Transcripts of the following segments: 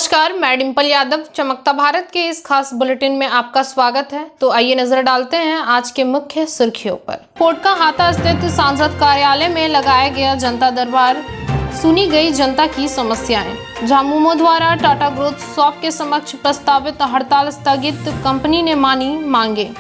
नमस्कार, मैं डिम्पल यादव चमकता भारत के इस खास बुलेटिन में आपका स्वागत है। तो आइए नजर डालते हैं आज के मुख्य सुर्खियों पर। पोटका हाता स्थित सांसद कार्यालय में लगाया गया जनता दरबार, सुनी गई जनता की समस्याएं। झामुमो द्वारा टाटा ग्रोथ के समक्ष प्रस्तावित हड़ताल स्थगित, कंपनी ने मानी मांगे।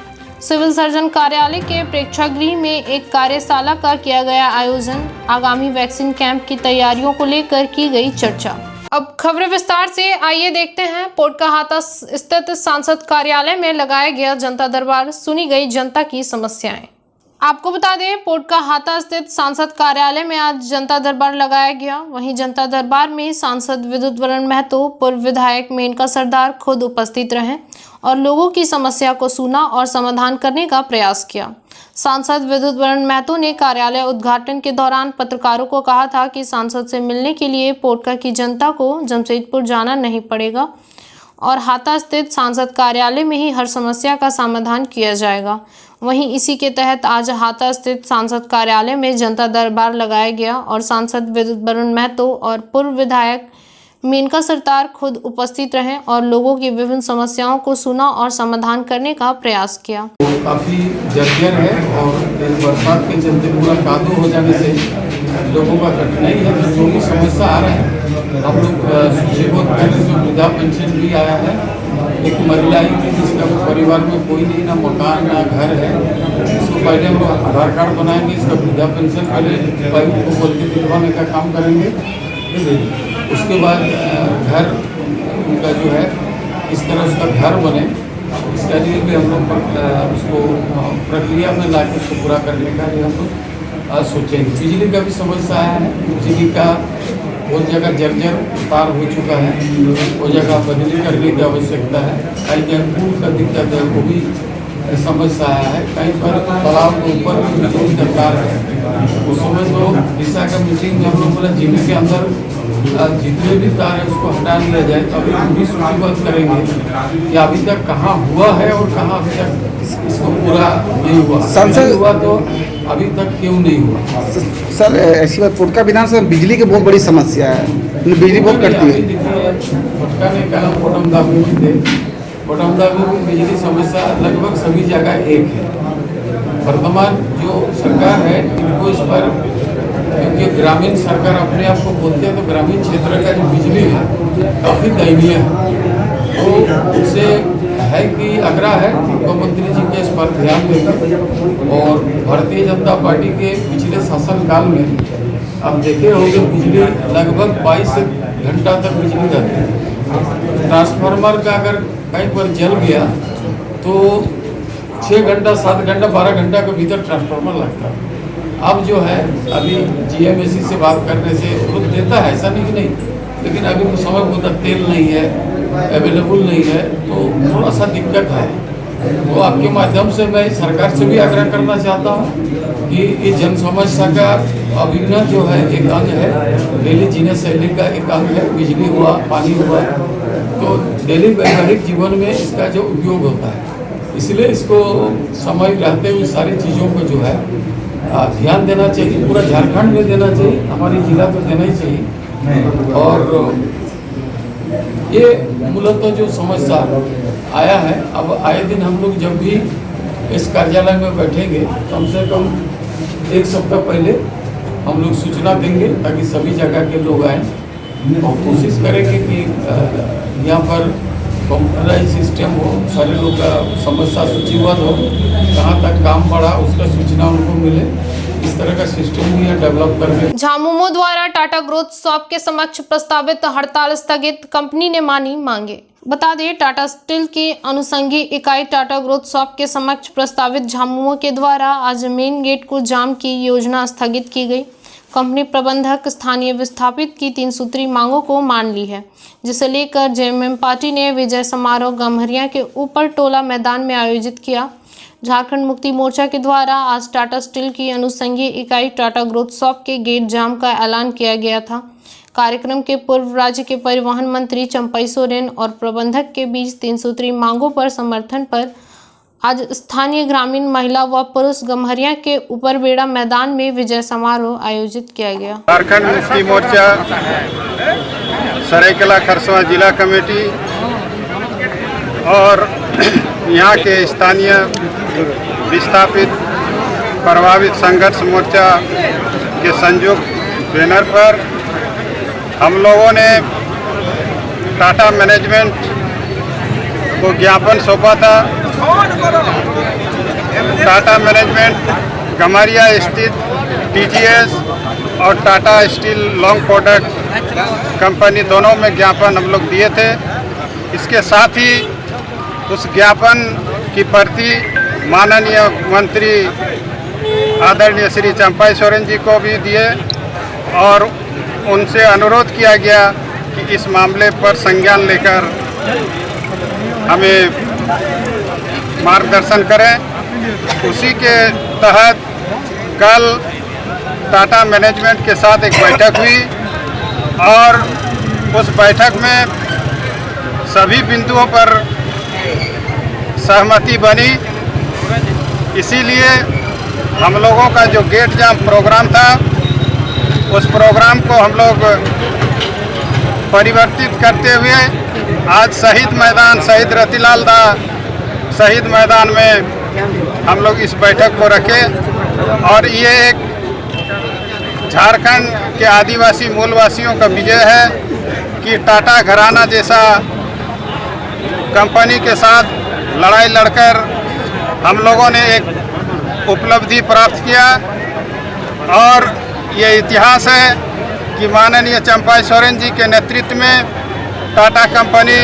सिविल सर्जन कार्यालय के प्रेक्षागृह में एक कार्यशाला का किया गया आयोजन, आगामी वैक्सीन कैंप की तैयारियों को लेकर की गई चर्चा। अब खबरें विस्तार से, आइए देखते हैं। पोटका हाता स्थित सांसद कार्यालय में लगाया गया जनता दरबार, सुनी गई जनता की समस्याएं। आपको बता दें, पोटका हाता स्थित सांसद कार्यालय में आज जनता दरबार लगाया गया। वहीं जनता दरबार में सांसद विद्युत वरण महतो, पूर्व विधायक मेनका सरदार खुद उपस्थित रहे और लोगों की समस्या को सुना और समाधान करने का प्रयास किया। सांसद विद्युत वरण महतो ने कार्यालय उद्घाटन के दौरान पत्रकारों को कहा था कि सांसद से मिलने के लिए पोटका की जनता को जमशेदपुर जाना नहीं पड़ेगा और हाता स्थित सांसद कार्यालय में ही हर समस्या का समाधान किया जाएगा। वहीं इसी के तहत आज हाता स्थित सांसद कार्यालय में जनता दरबार लगाया गया और सांसद विद्युत वरण महतो और पूर्व विधायक मेनका सरदार खुद उपस्थित रहे और लोगों की विभिन्न समस्याओं को सुना और समाधान करने का प्रयास किया। काफ़ी जर्जर है और बरसात के चलते पूरा कादू हो जाने से लोगों का कठिनाई है। तो जो भी समस्या आ रहा है, हम लोग बहुत पहले जो वृद्धा पेंशन भी आया है, एक महिला आई थी जिसका परिवार में कोई नहीं, ना मकान ना घर है। इसको पहले हम लोग आधार कार्ड बनाएंगे, इसका वृद्धा पेंशन पहले को बोल के दिलवाने का काम करेंगे। उसके बाद घर उनका जो है इस तरह उसका घर बने, इसके लिए भी हम लोग उसको प्रक्रिया में ला के उसको पूरा करने का भी हम लोग सोचेंगे। बिजली का भी समस्या आया है, बिजली का बहुत जगह जर्जर तार हो चुका है, वो जगह बदली करने की आवश्यकता है। कहीं जगह पुल का दिक्कत है, वो भी समस्या आया है। कहीं पर तालाब के ऊपर भी बिजली का तार है। उस समय तो दिशा का मीटिंग में हम लोग बोला जिले के अंदर जितने भी तार है उसको हटा लिया जाए। तो अभी हम भी सूचीबद्ध करेंगे कि अभी तक कहाँ हुआ है और कहाँ अभी तक इसको पूरा नहीं हुआ। नहीं हुआ तो अभी तक क्यों नहीं हुआ। सर ऐसी बात, पोटका विधानसभा बिजली की बहुत बड़ी समस्या है, बिजली बहुत कटती है। पोटका ने कहा पोटमदागू में थे, पोटमदागू में बिजली समस्या लगभग सभी जगह एक है। वर्तमान जो सरकार है इनको इस पर, क्योंकि ग्रामीण सरकार अपने आप को बोलते हैं, तो ग्रामीण क्षेत्र का जो बिजली है काफ़ी दयनीय है। तो उससे है कि आग्रह है मुख्यमंत्री जी के इस पर ध्यान देकर, और भारतीय जनता पार्टी के पिछले शासनकाल में आप देखे होंगे बिजली लगभग 22 घंटा तक बिजली रहती है। ट्रांसफार्मर का अगर कहीं पर जल गया तो 6 घंटा 7 घंटा 12 घंटा के भीतर ट्रांसफार्मर लगता है। अब जो है अभी GMAC से बात करने से रुक देता है, ऐसा नहीं कि नहीं, लेकिन अभी तो समय होता, तेल नहीं है, अवेलेबल नहीं है, तो थोड़ा सा दिक्कत है। तो आपके माध्यम से मैं सरकार से भी आग्रह करना चाहता हूँ कि ये जन समस्या का अभिन्न जो है एक अंग है, डेली जीने शैली का एक अंग है। बिजली हुआ, पानी हुआ, तो डेली वैवाहिक जीवन में इसका जो उपयोग होता है, इसलिए इसको समय रहते हुए सारी चीज़ों को जो है ध्यान देना चाहिए। पूरा झारखंड में देना चाहिए, हमारे जिला को देना ही चाहिए। और ये मूलतः जो समस्या आया है, अब आए दिन हम लोग जब भी इस कार्यालय में बैठेंगे, कम से कम 1 सप्ताह पहले हम लोग सूचना देंगे ताकि सभी जगह के लोग आएँ और कोशिश करेंगे कि यहाँ पर कंप्यूटराइज सिस्टम हो, सारे लोग का समस्या सूचीबद्ध हो, कहाँ तक काम बढ़ा उसका सूचना उनको मिले। इस तरह का सिस्टम भी डेवलप करके। झामुमो द्वारा टाटा ग्रोथ के समक्ष प्रस्तावित हड़ताल स्थगित, कंपनी ने मानी मांगे। बता दें, टाटा स्टील की अनुषंगी इकाई टाटा ग्रोथ के समक्ष प्रस्तावित झामुमो के द्वारा आज मेन गेट को जाम की योजना स्थगित की गई। कंपनी प्रबंधक स्थानीय विस्थापित की 3 सूत्री मांगों को मान ली है, जिसे लेकर JMM पार्टी ने विजय समारोह गम्हरिया के ऊपर टोला मैदान में आयोजित किया। झारखंड मुक्ति मोर्चा के द्वारा आज टाटा स्टील की अनुषंगी इकाई टाटा ग्रोथ के गेट जाम का ऐलान किया गया था। कार्यक्रम के पूर्व राज्य के परिवहन मंत्री चंपई सोरेन और प्रबंधक के बीच 3 सूत्री मांगों पर समर्थन पर आज स्थानीय ग्रामीण महिला व पुरुष गम्हरिया के ऊपर बेड़ा मैदान में विजय समारोह आयोजित किया गया। झारखंड मुक्ति मोर्चा सरायकेला खरसवां जिला कमेटी और यहाँ के स्थानीय विस्थापित प्रभावित संघर्ष मोर्चा के संयुक्त बैनर पर हम लोगों ने टाटा मैनेजमेंट को ज्ञापन सौंपा था। टाटा मैनेजमेंट गमारिया स्थित TGS और Tata steel long product company दोनों में ज्ञापन हम लोग दिए थे। इसके साथ ही उस ज्ञापन की प्रति माननीय मंत्री आदरणीय श्री चंपाई सोरेन जी को भी दिए और उनसे अनुरोध किया गया कि इस मामले पर संज्ञान लेकर हमें मार्गदर्शन करें। उसी के तहत कल टाटा मैनेजमेंट के साथ एक बैठक हुई और उस बैठक में सभी बिंदुओं पर सहमति बनी। इसीलिए हम लोगों का जो गेट जाम प्रोग्राम था उस प्रोग्राम को हम लोग परिवर्तित करते हुए आज शहीद मैदान शहीद रतिलाल दा शहीद मैदान में हम लोग इस बैठक को रखे और ये एक झारखंड के आदिवासी मूलवासियों का विजय है कि टाटा घराना जैसा कंपनी के साथ लड़ाई लड़कर हम लोगों ने एक उपलब्धि प्राप्त किया और ये इतिहास है कि माननीय चंपाई सोरेन जी के नेतृत्व में टाटा कंपनी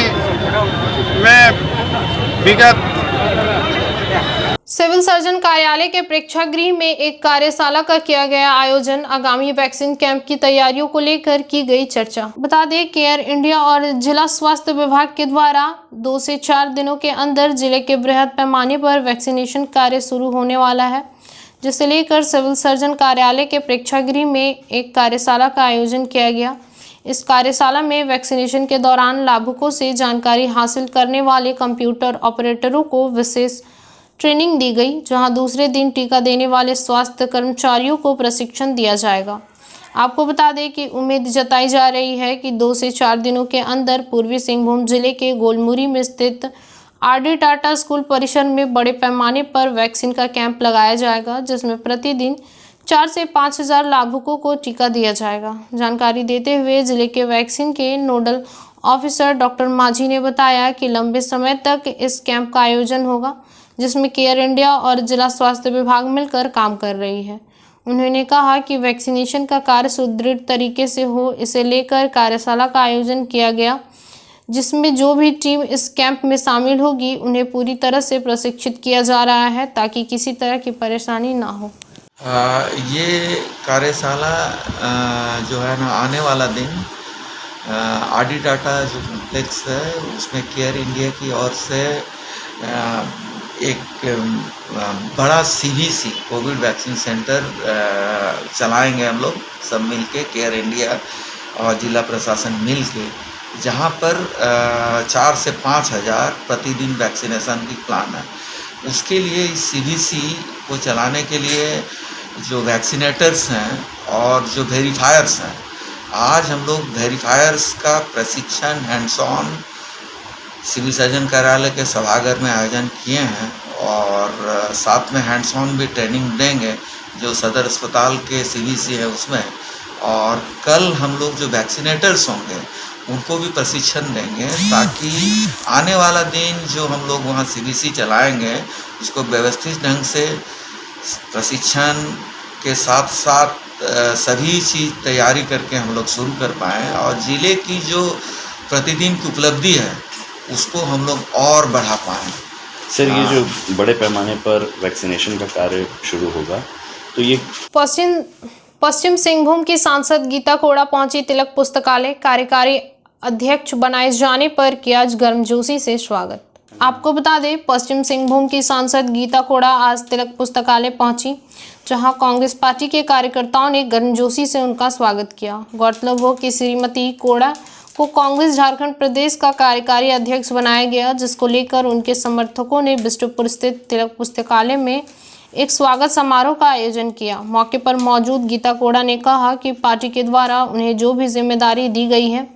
में विगत सिविल सर्जन कार्यालय के प्रेक्षागृह में एक कार्यशाला का किया गया आयोजन। आगामी वैक्सीन कैंप की तैयारियों को लेकर की गई चर्चा। बता दें केयर इंडिया और जिला स्वास्थ्य विभाग के द्वारा 2 से 4 दिनों के अंदर जिले के बृहद पैमाने पर वैक्सीनेशन कार्य शुरू होने वाला है, जिसे लेकर सिविल सर्जन कार्यालय के प्रेक्षागृह में एक कार्यशाला का आयोजन किया गया। इस कार्यशाला में वैक्सीनेशन के दौरान लाभुकों से जानकारी हासिल करने वाले कंप्यूटर ऑपरेटरों को विशेष ट्रेनिंग दी गई, जहां दूसरे दिन टीका देने वाले स्वास्थ्य कर्मचारियों को प्रशिक्षण दिया जाएगा। आपको बता दें कि उम्मीद जताई जा रही है कि 2 से 4 दिनों के अंदर पूर्वी सिंहभूम जिले के गोलमुरी में स्थित RD टाटा स्कूल परिसर में बड़े पैमाने पर वैक्सीन का कैंप लगाया जाएगा, जिसमें प्रतिदिन 4 से 5 हज़ार लाभुकों को टीका दिया जाएगा। जानकारी देते हुए जिले के वैक्सीन के नोडल ऑफिसर डॉक्टर माझी ने बताया कि लंबे समय तक इस कैंप का आयोजन होगा, जिसमें केयर इंडिया और जिला स्वास्थ्य विभाग मिलकर काम कर रही है। उन्होंने कहा कि वैक्सीनेशन का कार्य सुदृढ़ तरीके से हो, इसे लेकर कार्यशाला का आयोजन किया गया, जिसमें जो भी टीम इस कैंप में शामिल होगी उन्हें पूरी तरह से प्रशिक्षित किया जा रहा है ताकि किसी तरह की परेशानी ना हो। ये कार्यशाला जो है ना आने वाला दिन RD टाटा जो कॉम्प्लेक्स है उसमें केयर इंडिया की ओर से एक बड़ा CVC कोविड वैक्सीन सेंटर चलाएंगे हम लोग सब मिलके, केयर इंडिया और जिला प्रशासन मिल के, जहाँ पर 4 से 5 हज़ार प्रतिदिन वैक्सीनेशन की प्लान है। उसके लिए इस CVC को चलाने के लिए जो वैक्सीनेटर्स हैं और जो वेरीफायर्स हैं, आज हम लोग वेरीफायर्स का प्रशिक्षण हैंड्स ऑन सिविल सर्जन कार्यालय के सभागार में आयोजन किए हैं और साथ में हैंड्स ऑन भी ट्रेनिंग देंगे जो सदर अस्पताल के CVC है उसमें। और कल हम लोग जो वैक्सीनेटर्स होंगे उनको भी प्रशिक्षण देंगे ताकि आने वाला दिन जो हम लोग वहाँ CVC चलाएंगे उसको व्यवस्थित ढंग से प्रशिक्षण के साथ साथ सभी चीज़ तैयारी करके हम लोग शुरू कर पाएँ और ज़िले की जो प्रतिदिन की उपलब्धि है उसको हम लोग और बढ़ा पाएँ। सर, ये जो बड़े पैमाने पर वैक्सीनेशन का कार्य शुरू होगा तो ये पश्चिम सिंहभूम की सांसद गीता कोड़ा पहुंची तिलक पुस्तकालय। कार्यकारी अध्यक्ष बनाए जाने पर किया गर्मजोशी से स्वागत। आपको बता दें पश्चिम सिंहभूम की सांसद गीता कोड़ा आज तिलक पुस्तकालय पहुंची, जहां कांग्रेस पार्टी के कार्यकर्ताओं ने गर्मजोशी से उनका स्वागत किया। गौरतलब हो कि श्रीमती कोड़ा को कांग्रेस झारखंड प्रदेश का कार्यकारी अध्यक्ष बनाया गया, जिसको लेकर उनके समर्थकों ने बिष्टुपुर स्थित तिलक पुस्तकालय में एक स्वागत समारोह का आयोजन किया। मौके पर मौजूद गीता कोड़ा ने कहा कि पार्टी के द्वारा उन्हें जो भी जिम्मेदारी दी गई है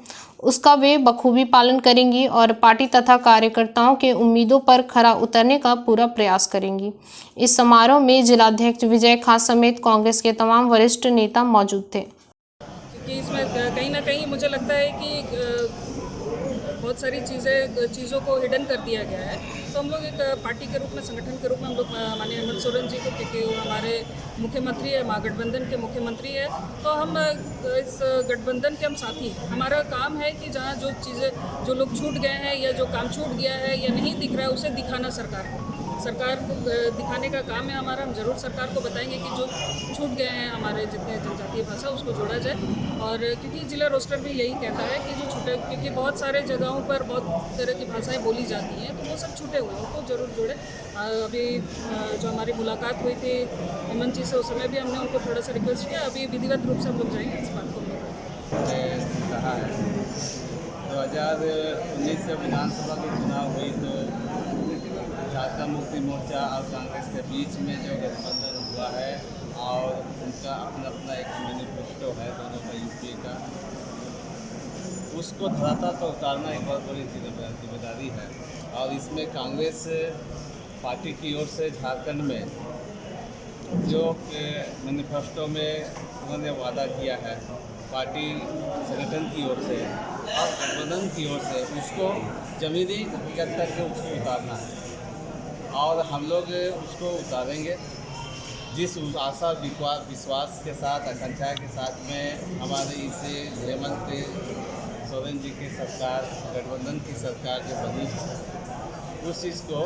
उसका वे बखूबी पालन करेंगी और पार्टी तथा कार्यकर्ताओं के उम्मीदों पर खरा उतरने का पूरा प्रयास करेंगी। इस समारोह में जिलाध्यक्ष विजय खां समेत कांग्रेस के तमाम वरिष्ठ नेता मौजूद थे। क्योंकि इसमें कहीं ना कहीं मुझे लगता है कि बहुत सारी चीज़ों को हिडन कर दिया गया है। तो हम लोग एक पार्टी के रूप में, संगठन के रूप में हम लोग माननीय हेमंत सोरेन जी को, क्योंकि वो हमारे मुख्यमंत्री है, महागठबंधन के मुख्यमंत्री है, तो हम इस गठबंधन के हम साथी हैं। हमारा काम है कि जहाँ जो लोग छूट गए हैं या जो काम छूट गया है या नहीं दिख रहा है, उसे दिखाना सरकार को दिखाने का काम है हमारा। हम जरूर सरकार को बताएंगे कि जो छूट गए हैं हमारे जितने जनजातीय भाषा, उसको जोड़ा जाए। और क्योंकि जिला रोस्टर भी यही कहता है कि जो छूटे, क्योंकि बहुत सारे जगहों पर बहुत तरह की भाषाएं बोली जाती हैं, तो वो सब छूटे हुए हैं, उनको जरूर जोड़े। अभी जो हमारी मुलाकात हुई थी हेमंत जी से, उस समय भी हमने उनको थोड़ा सा रिक्वेस्ट किया। अभी विधिवत रूप से हम लोग जाएंगे इस बात को कहा है। 2019 से विधानसभा की चुनाव हुई तो झारखंड मुक्ति मोर्चा और कांग्रेस के बीच में जो गठबंधन हुआ है और उनका अपना एक मैनिफेस्टो है दोनों का, यूपीए का, उसको धरातल पर उतारना एक बहुत बड़ी जिम्मेदारी है। और इसमें कांग्रेस पार्टी की ओर से झारखंड में जो मैनिफेस्टो में उन्होंने वादा किया है पार्टी संगठन की ओर से और गठबंधन की ओर से, उसको ज़मीनी हकीकत तक उसको उतारना है और हम लोग उसको उतारेंगे। जिस आशा विश्वास के साथ, आकांक्षा के साथ में हमारे इसे हेमंत सोरेन जी की सरकार, गठबंधन की सरकार जो बनी, उस चीज़ को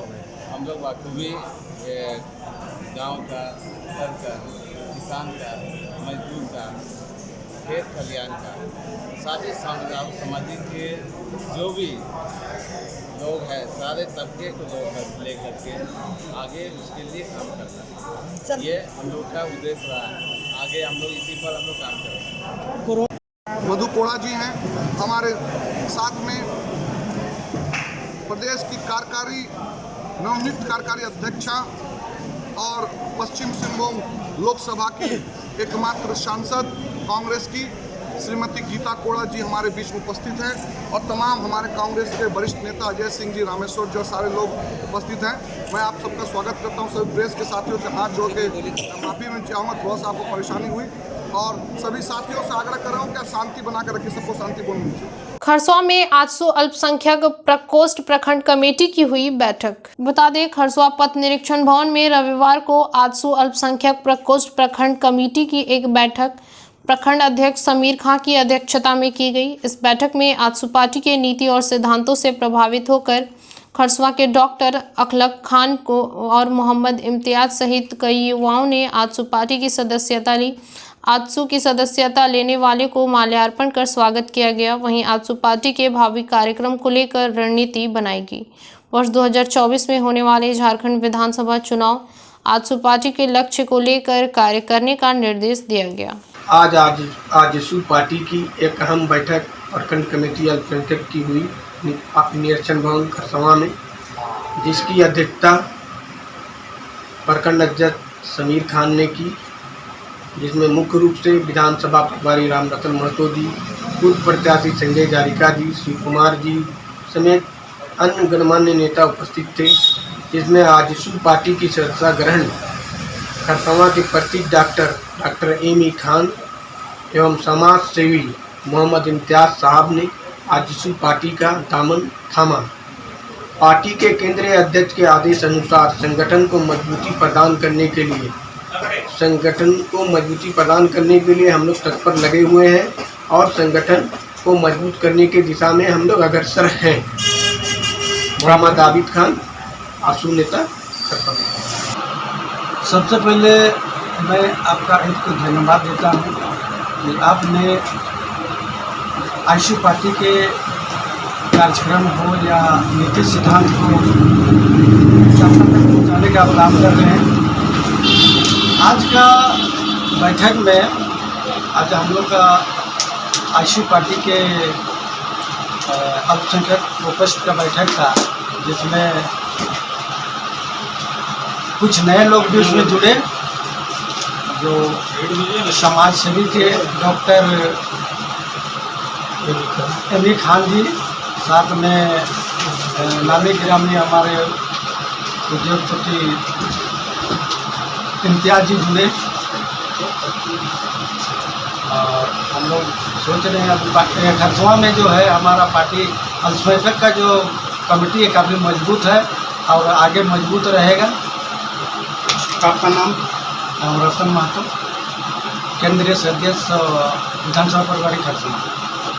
हम लोग बखूबी गांव का, घर का, किसान का, मजदूर का, खेत खलियान का, सारे सामाजिक के जो भी लोग हैं, सारे तबके को लोग लेकर के आगे उसके लिए काम करना है। ये हम लोग का उद्देश्य रहा है। आगे हम लोग इसी पर हम लोग काम करेंगे। मधु कोड़ा जी हैं हमारे साथ में, प्रदेश की नवनियुक्त कार्यकारी अध्यक्षा और पश्चिम सिंहभूम लोकसभा की एकमात्र सांसद कांग्रेस की श्रीमती गीता कोड़ा जी हमारे बीच में उपस्थित हैं और तमाम हमारे कांग्रेस के वरिष्ठ नेता अजय सिंह जी, रामेश्वर जो सारे लोग उपस्थित हैं। मैं आप सबका स्वागत करता हूं। सभी प्रेस के साथियों से हाथ जोड़ के माफ़ी में चाहूँगा, थोड़ा सा आपको परेशानी हुई, और सभी साथियों से आग्रह कर रहा हूँ कि आप शांति बना कर रखिए, सबको शांतिपूर्ण नीचे। खरसवा में आजसू अल्पसंख्यक प्रकोष्ठ प्रखंड कमेटी की हुई बैठक। बता दें, खरसवा पथ निरीक्षण भवन में रविवार को आजसू अल्पसंख्यक प्रकोष्ठ प्रखंड कमेटी की एक बैठक प्रखंड अध्यक्ष समीर खां की अध्यक्षता में की गई। इस बैठक में आजसू पार्टी के नीति और सिद्धांतों से प्रभावित होकर खरसवा के डॉक्टर अखलक खान को और मोहम्मद इम्तियाज सहित कई युवाओं ने आजसू पार्टी की सदस्यता ली। आजसू की सदस्यता लेने वाले को माल्यार्पण कर स्वागत किया गया। वहीं आजसू पार्टी के भावी कार्यक्रम को लेकर रणनीति बनाएगी। वर्ष 2024 में होने वाले झारखंड विधानसभा चुनाव आजसू पार्टी के लक्ष्य को लेकर कार्य करने का निर्देश दिया गया। आज आजसू पार्टी की एक अहम बैठक प्रखंड कमेटी अल्पसंख्यक की हुई निरीक्षण भवन खरसवा में, जिसकी अध्यक्षता प्रखंड अध्यक्ष समीर खान ने की, जिसमें मुख्य रूप से विधानसभा प्रभारी राम रतन महतो जी, पूर्व प्रत्याशी संजय जारिका जी, शिव कुमार जी समेत अन्य गणमान्य नेता उपस्थित थे। जिसमें आजसू पार्टी की सदस्यता ग्रहण खरसवा के प्रसिद्ध डॉक्टर एमी खान एवं समाज सेवी मोहम्मद इम्तियाज साहब ने आजसू पार्टी का दामन थामा। पार्टी के केंद्रीय अध्यक्ष के आदेश अनुसार संगठन को मजबूती प्रदान करने के लिए हम लोग तत्पर लगे हुए हैं और संगठन को मजबूत करने की दिशा में हम लोग अग्रसर हैं। मोहम्मद आबिद खान, आजसू नेता। सबसे पहले मैं आपका एक धन्यवाद देता हूँ कि आपने आजसू पार्टी के कार्यक्रम हो या नीति सिद्धांत को जनता तक पहुँचाने का काम कर रहे हैं। आज का बैठक में आज हम लोग का आजसू पार्टी के अल्पसंख्यक प्रकोष्ठ का बैठक था, जिसमें कुछ नए लोग भी उसमें जुड़े, जो समाज सेवी थे। डॉक्टर अली खान जी, साथ में नामी गिरामी हमारे उद्योगपति इम्तियाज जी जुड़े। और हम लोग सोच रहे हैं अब खरसवा में जो है हमारा पार्टी अल्पसंख्यक का जो कमेटी है काफ़ी मजबूत है और आगे मजबूत रहेगा। आपका नाम? रतन महतो, केंद्रीय सदस्य विधानसभा प्रभारी खरसवा।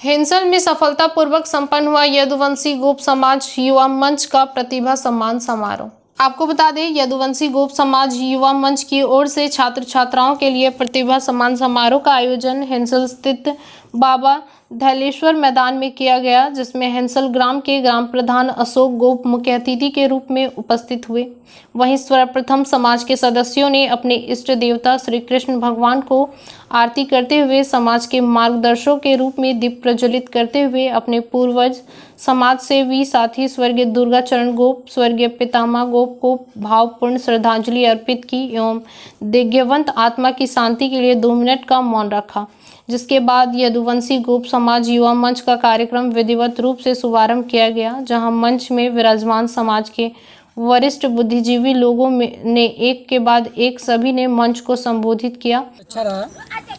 हिंसल में सफलतापूर्वक संपन्न हुआ यदुवंशी गोप समाज युवा मंच का प्रतिभा सम्मान समारोह। आपको बता दें, यदुवंशी गोप समाज युवा मंच की ओर से छात्र छात्राओं के लिए प्रतिभा सम्मान समारोह का आयोजन हिंसल स्थित बाबा धैलेश्वर मैदान में किया गया, जिसमें हिंसल ग्राम के ग्राम प्रधान अशोक गोप मुख्य अतिथि के रूप में उपस्थित हुए। वहीं सर्वप्रथम समाज के सदस्यों ने अपने इष्ट देवता श्री कृष्ण भगवान को आरती करते हुए समाज के मार्गदर्शकों के रूप में दीप प्रज्वलित करते हुए अपने पूर्वज समाज सेवी साथी स्वर्गीय दुर्गा चरण गोप, स्वर्गीय पितामह गोप को भावपूर्ण श्रद्धांजलि अर्पित की एवं दिव्यवंत आत्मा की शांति के लिए 2 मिनट का मौन रखा। जिसके बाद यदुवंशी गोप समाज युवा मंच का कार्यक्रम विधिवत रूप से शुभारंभ किया गया, जहां मंच में विराजमान समाज के वरिष्ठ बुद्धिजीवी लोगों ने एक के बाद एक सभी ने मंच को संबोधित किया। अच्छा रहा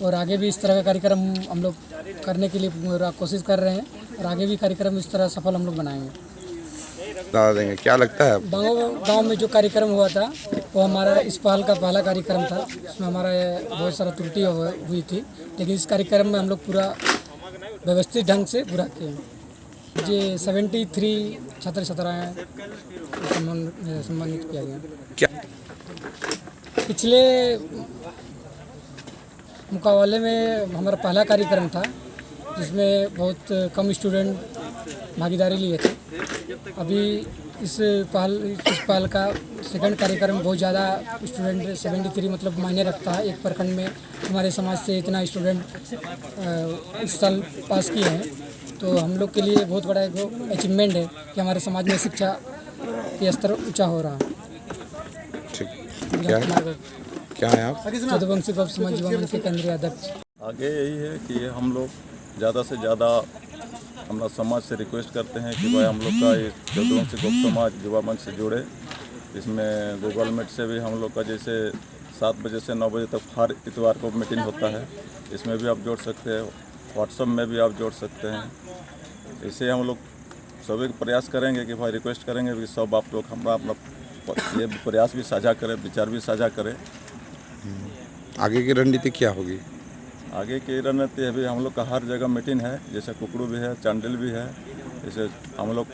और आगे भी इस तरह का कार्यक्रम हम लोग करने के लिए पूरा कोशिश कर रहे हैं और आगे भी कार्यक्रम इस तरह सफल हम लोग बनाएंगे। बता देंगे क्या लगता है? गांव में जो कार्यक्रम हुआ था वो हमारा इस पहल का पहला कार्यक्रम था। इसमें हमारा बहुत सारा त्रुटि हुई थी, लेकिन इस कार्यक्रम में हम लोग पूरा व्यवस्थित ढंग से पूरा किए। मुझे 73 छात्र छात्राएँ सम्मानित किया गया। क्या पिछले मुकाबले में हमारा पहला कार्यक्रम था, जिसमें बहुत कम स्टूडेंट भागीदारी लिए थे। अभी इस पहल का सेकंड कार्यक्रम बहुत ज़्यादा स्टूडेंट 73 मतलब मायने रखता है। एक प्रखंड में हमारे समाज से इतना स्टूडेंट इस साल पास किए हैं, तो हम लोग के लिए बहुत बड़ा एक अचीवमेंट है कि हमारे समाज में शिक्षा के स्तर ऊंचा हो रहा है। ठीक, क्या है आप? यदुवंशी गोप समाज युवा मंच के केंद्रीय अध्यक्ष। आगे यही है कि हम लोग ज़्यादा से ज़्यादा हम समाज से रिक्वेस्ट करते हैं कि भाई हम लोग का ये यदुवंशी गोप समाज युवा मंच से जुड़े। इसमें गूगल मीट से भी हम लोग का जैसे 7 बजे से 9 बजे तक हर इतवार को मीटिंग होता है, इसमें भी आप जोड़ सकते हैं। व्हाट्सएप में भी आप जोड़ सकते हैं। इसे हम लोग सभी प्रयास करेंगे कि भाई रिक्वेस्ट करेंगे कि सब आप लोग हमारा अपना ये प्रयास भी साझा करें, विचार भी साझा करें। आगे की रणनीति क्या होगी? आगे की रणनीति अभी हम लोग का हर जगह मीटिंग है, जैसे कुकड़ू भी है, चांडिल भी है। जैसे हम लोग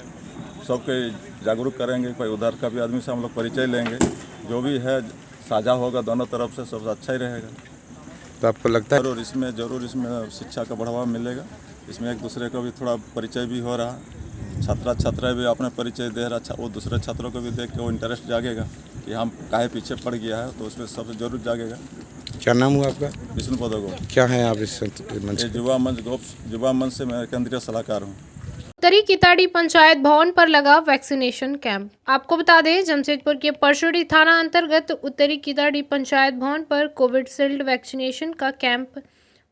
सबके जागरूक करेंगे, कोई उधर का भी आदमी से हम लोग परिचय लेंगे। जो भी है साझा होगा दोनों तरफ से, सबसे अच्छा ही रहेगा। तो आपको लगता है जरूर इसमें शिक्षा का बढ़ावा मिलेगा। इसमें एक दूसरे का भी थोड़ा परिचय भी हो रहा। छात्रा भी अपने परिचय दे रहा, वो दूसरे छात्रों को भी देख के वो इंटरेस्ट जागेगा कि हम काहे पीछे पड़ गया है, तो उसमें सबसे जरूर जागेगा। क्या नाम हुआ आपका? विष्णु पदगो। क्या है आप इस मंच? युवा मंच से मैं केंद्रीय सलाहकार हूँ। उत्तरी किताड़ी पंचायत भवन पर लगा वैक्सीनेशन कैंप। आपको बता दें, जमशेदपुर के परशुड़ी थाना अंतर्गत उत्तरी किताड़ी पंचायत भवन पर कोविडशील्ड वैक्सीनेशन का कैंप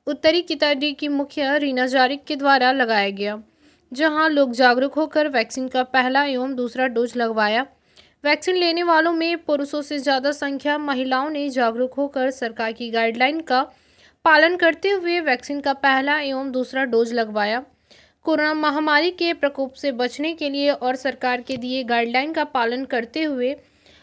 उत्तरी किताड़ी की मुखिया रीना जारिक के द्वारा लगाया गया, जहां लोग जागरूक होकर वैक्सीन का पहला एवं दूसरा डोज लगवाया। वैक्सीन लेने वालों में पुरुषों से ज़्यादा संख्या महिलाओं ने जागरूक होकर सरकार की गाइडलाइन का पालन करते हुए वैक्सीन का पहला एवं दूसरा डोज लगवाया। कोरोना महामारी के प्रकोप से बचने के लिए और सरकार के दिए गाइडलाइन का पालन करते हुए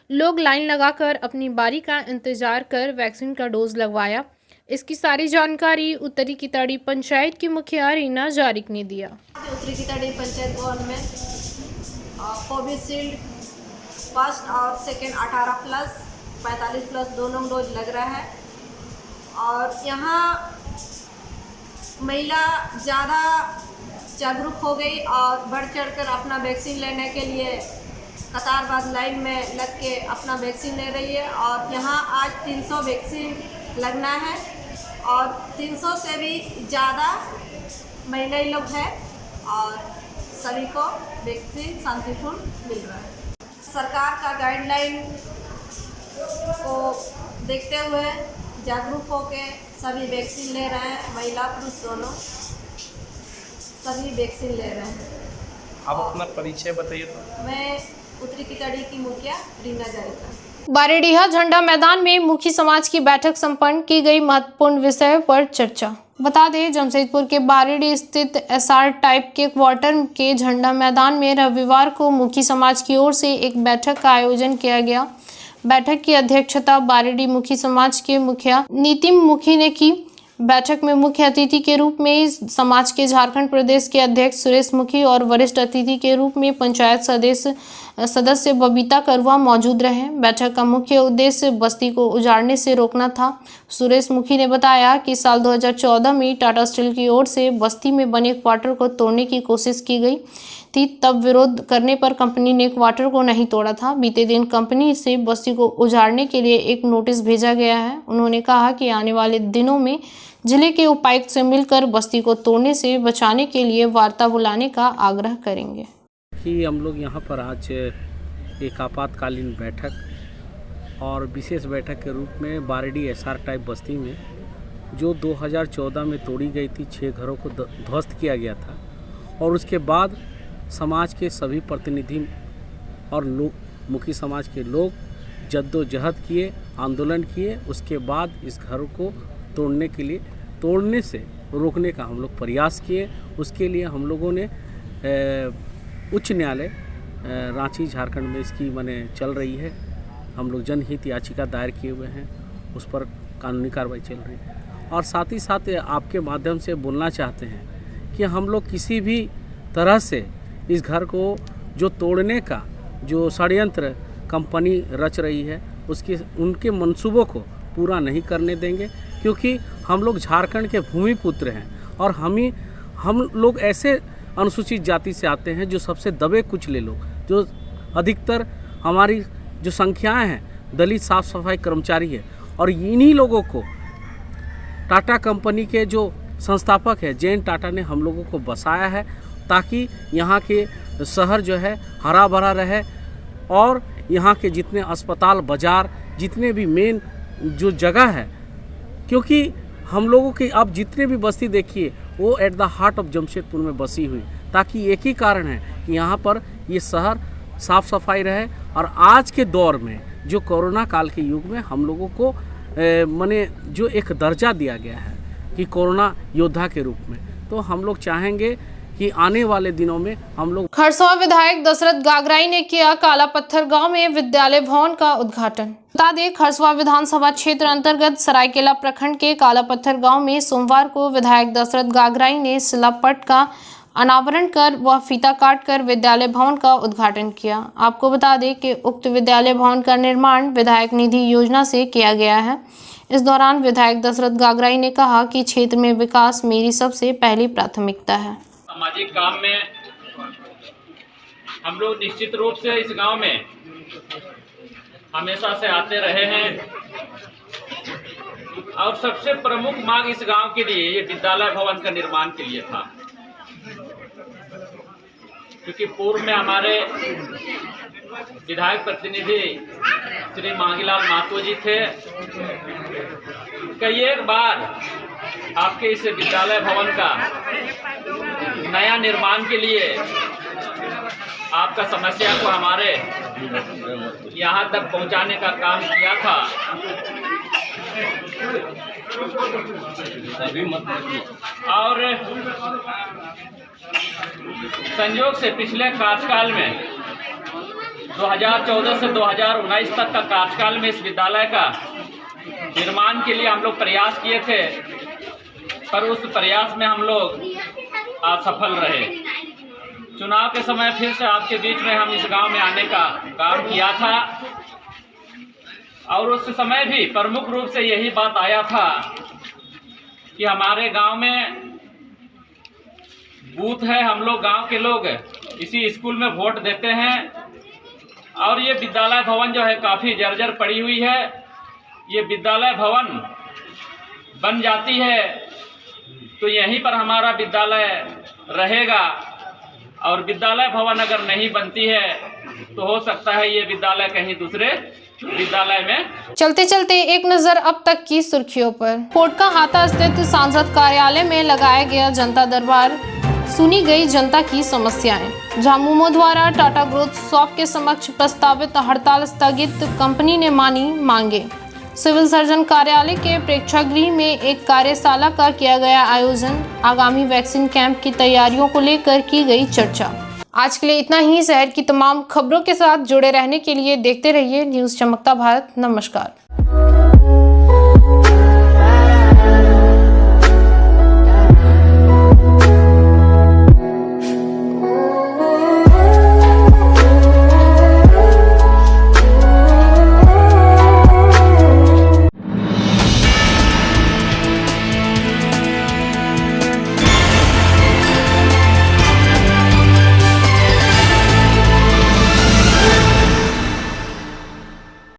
लोग लाइन लगाकर अपनी बारी का इंतजार कर वैक्सीन का डोज लगवाया। इसकी सारी जानकारी उत्तरी किताड़ी पंचायत की मुखिया रीना जारिक ने दिया। उत्तरी किताड़ी पंचायत भवन में कोविशील्ड फर्स्ट और सेकेंड 18+ 45+ दोनों डोज लग रहा है। और यहाँ महिला ज़्यादा जागरूक हो गई और बढ़ चढ़कर अपना वैक्सीन लेने के लिए कतारबद्ध लाइन में लग के अपना वैक्सीन ले रही है। और यहाँ आज 300 वैक्सीन लगना है और 300 से भी ज़्यादा महिलाएं लोग हैं और सभी को वैक्सीन शांतिपूर्ण मिल रहा है। सरकार का गाइडलाइन को देखते हुए जागरूक होकर सभी वैक्सीन ले रहे हैं, महिला पुरुष दोनों। सभी वैक्सीन ले रहे हैं। आप अपना परिचय बताइए तो। मैं उत्तरी किचड़ी की मुखिया रीना जारिका। बारेडीहा झंडा मैदान में मुखी समाज की बैठक संपन्न की गई। महत्वपूर्ण विषय पर चर्चा। बता दें, जमशेदपुर के बारेडी स्थित एसआर टाइप के क्वार्टर के झंडा मैदान में रविवार को मुखी समाज की ओर से एक बैठक का आयोजन किया गया। बैठक की अध्यक्षता बारेडी मुखी समाज के मुखिया नीतिम मुखी ने की। बैठक में मुख्य अतिथि के रूप में समाज के झारखंड प्रदेश के अध्यक्ष सुरेश मुखी और वरिष्ठ अतिथि के रूप में पंचायत सदस्य बबीता करुआ मौजूद रहे। बैठक का मुख्य उद्देश्य बस्ती को उजाड़ने से रोकना था। सुरेश मुखी ने बताया कि साल 2014 में टाटा स्टील की ओर से बस्ती में बने क्वार्टर को तोड़ने की कोशिश की गई थी। तब विरोध करने पर कंपनी ने क्वार्टर को नहीं तोड़ा था। बीते दिन कंपनी से बस्ती को उजाड़ने के लिए एक नोटिस भेजा गया है। उन्होंने कहा कि आने वाले दिनों में जिले के उपायुक्त से मिलकर बस्ती को तोड़ने से बचाने के लिए वार्ता बुलाने का आग्रह करेंगे। कि हम लोग यहाँ पर आज एक आपातकालीन बैठक और विशेष बैठक के रूप में बारेडी एसआर टाइप बस्ती में जो 2014 में तोड़ी गई थी 6 घरों को ध्वस्त किया गया था और उसके बाद समाज के सभी प्रतिनिधि और लोग मुखी समाज के लोग जद्दोजहद किए, आंदोलन किए। उसके बाद इस घर को तोड़ने से रोकने का हम लोग प्रयास किए। उसके लिए हम लोगों ने उच्च न्यायालय रांची झारखंड में इसकी चल रही है। हम लोग जनहित याचिका दायर किए हुए हैं, उस पर कानूनी कार्रवाई चल रही है। और साथ ही साथ आपके माध्यम से बोलना चाहते हैं कि हम लोग किसी भी तरह से इस घर को जो तोड़ने का जो षड्यंत्र कंपनी रच रही है उनके मंसूबों को पूरा नहीं करने देंगे, क्योंकि हम लोग झारखंड के भूमिपुत्र हैं और हम लोग ऐसे अनुसूचित जाति से आते हैं जो सबसे दबे कुचले लोग, जो अधिकतर हमारी जो संख्याएं हैं दलित साफ सफाई कर्मचारी है। और इन्हीं लोगों को टाटा कंपनी के जो संस्थापक है जयंत टाटा ने हम लोगों को बसाया है ताकि यहाँ के शहर जो है हरा भरा रहे और यहाँ के जितने अस्पताल, बाजार, जितने भी मेन जो जगह है, क्योंकि हम लोगों की अब जितने भी बस्ती देखिए वो at the heart of Jamshedpur में बसी हुई, ताकि एक ही कारण है कि यहाँ पर ये शहर साफ सफाई रहे। और आज के दौर में जो कोरोना काल के युग में हम लोगों को जो एक दर्जा दिया गया है कि कोरोना योद्धा के रूप में, तो हम लोग चाहेंगे कि आने वाले दिनों में हम लोग। खरसवा विधायक दशरथ गागराई ने किया काला पत्थर गांव में विद्यालय भवन का उद्घाटन। बता दें, खरसवा विधानसभा क्षेत्र अंतर्गत सरायकेला प्रखंड के काला पत्थर गांव में सोमवार को विधायक दशरथ गागराई ने शिलापट का अनावरण कर व फीता काट कर विद्यालय भवन का उद्घाटन किया। आपको बता दें कि उक्त विद्यालय भवन का निर्माण विधायक निधि योजना से किया गया है। इस दौरान विधायक दशरथ गागराई ने कहा कि क्षेत्र में विकास मेरी सबसे पहली प्राथमिकता है। सामाजिक काम में हम लोग निश्चित रूप से इस गांव में हमेशा से आते रहे हैं और सबसे प्रमुख मांग इस गांव के लिए ये विद्यालय भवन का निर्माण के लिए था, क्योंकि पूर्व में हमारे विधायक प्रतिनिधि श्री मांगीलाल महतो जी थे। कई एक बार आपके इस विद्यालय भवन का नया निर्माण के लिए आपका समस्या को हमारे यहाँ तक पहुँचाने का काम किया था। और संयोग से पिछले कार्यकाल में 2014 से 2019 तक का कार्यकाल में इस विद्यालय का निर्माण के लिए हम लोग प्रयास किए थे, पर उस प्रयास में हम लोग असफल रहे। चुनाव के समय फिर से आपके बीच में हम इस गांव में आने का काम किया था और उस समय भी प्रमुख रूप से यही बात आया था कि हमारे गांव में बूथ है, हम लोग गांव के लोग इसी स्कूल में वोट देते हैं और ये विद्यालय भवन जो है काफ़ी जर्जर पड़ी हुई है। ये विद्यालय भवन बन जाती है तो यहीं पर हमारा विद्यालय रहेगा और विद्यालय भवन अगर नहीं बनती है तो हो सकता है ये विद्यालय कहीं दूसरे विद्यालय में। चलते चलते एक नजर अब तक की सुर्खियों पर। कोटका हाता स्थित सांसद कार्यालय में लगाया गया जनता दरबार। सुनी गई जनता की समस्याएं। झामुमो द्वारा टाटा ग्रोथ सॉफ्ट के समक्ष प्रस्तावित हड़ताल स्थगित, कंपनी ने मानी मांगे। सिविल सर्जन कार्यालय के प्रेक्षागृह में एक कार्यशाला का किया गया आयोजन। आगामी वैक्सीन कैंप की तैयारियों को लेकर की गई चर्चा। आज के लिए इतना ही। शहर की तमाम खबरों के साथ जुड़े रहने के लिए देखते रहिए न्यूज़ चमकता भारत। नमस्कार।